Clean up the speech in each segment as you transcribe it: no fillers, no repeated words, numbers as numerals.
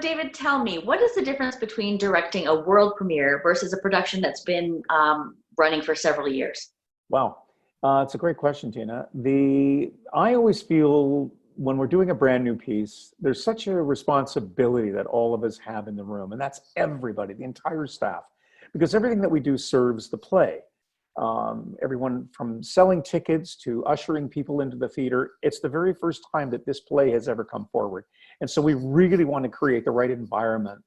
David, tell me, what is the difference between directing a world premiere versus a production that's been running for several years? Wow, it's a great question, Tina. I always feel when we're doing a brand new piece, there's such a responsibility that all of us have in the room, and that's everybody, the entire staff, because everything that we do serves the play. Everyone from selling tickets to ushering people into the theater, it's the very first time that this play has ever come forward. And so we really want to create the right environment.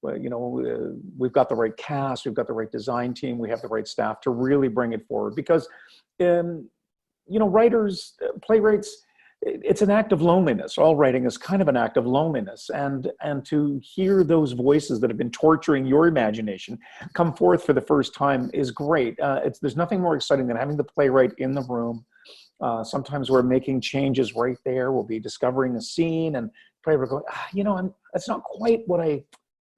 We've got the right cast, we've got the right design team, we have the right staff to really bring it forward. Because, writers, playwrights, it's an act of loneliness. All writing is kind of an act of loneliness. And to hear those voices that have been torturing your imagination come forth for the first time is great. There's nothing more exciting than having the playwright in the room. Sometimes we're making changes right there. We'll be discovering a scene and playwright will go, that's not quite what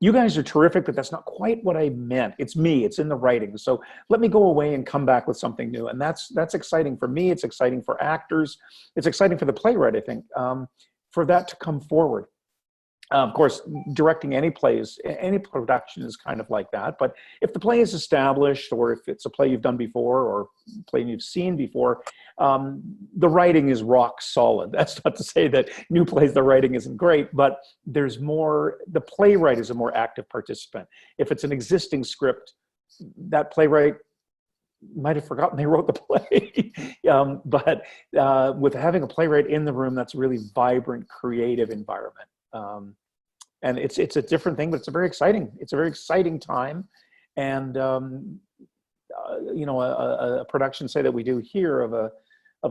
you guys are terrific, but that's not quite what I meant. It's me, it's in the writing. So let me go away and come back with something new. And that's exciting for me, it's exciting for actors, it's exciting for the playwright, I think, for that to come forward. Of course, directing any plays, any production is kind of like that. But if the play is established, or if it's a play you've done before, or a play you've seen before, the writing is rock solid. That's not to say that new plays, the writing isn't great, but there's more, the playwright is a more active participant. If it's an existing script, that playwright might have forgotten they wrote the play. But with having a playwright in the room, that's a really vibrant, creative environment. And it's a different thing, but it's a very exciting time. And a production, say, that we do here of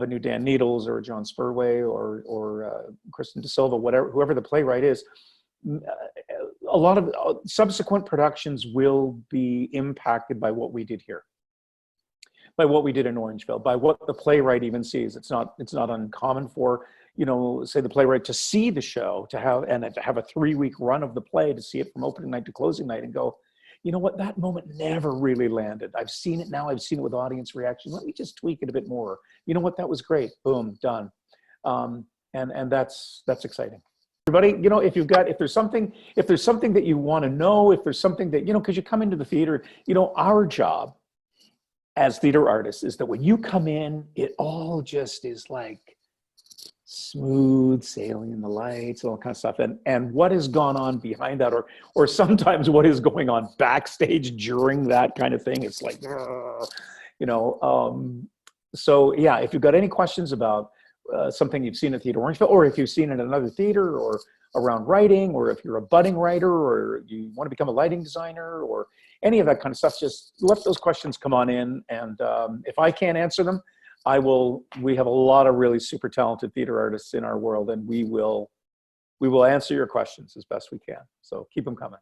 a new Dan Needles or John Spurway or Kristen De Silva, whoever the playwright is, a lot of subsequent productions will be impacted by what we did here, by what we did in Orangeville, by what the playwright even sees. It's not uncommon for, say, the playwright to see the show, to have a 3-week run of the play, to see it from opening night to closing night and go, you know what, that moment never really landed. I've seen it now, I've seen it with audience reaction. Let me just tweak it a bit more. You know what, that was great. Boom, done. And that's exciting. Everybody, if there's something that you want to know, if there's something that, because you come into the theater, our job as theater artists is that when you come in, it all just is like smooth sailing in the lights, all kind of stuff. And what has gone on behind that, or sometimes what is going on backstage during that kind of thing, it's like, so yeah, if you've got any questions about something you've seen at Theatre Orangeville, or if you've seen it in another theater, or around writing, or if you're a budding writer, or you want to become a lighting designer, or any of that kind of stuff, just let those questions come on in. And if I can't answer them, we have a lot of really super talented theater artists in our world, and we will answer your questions as best we can. So keep them coming.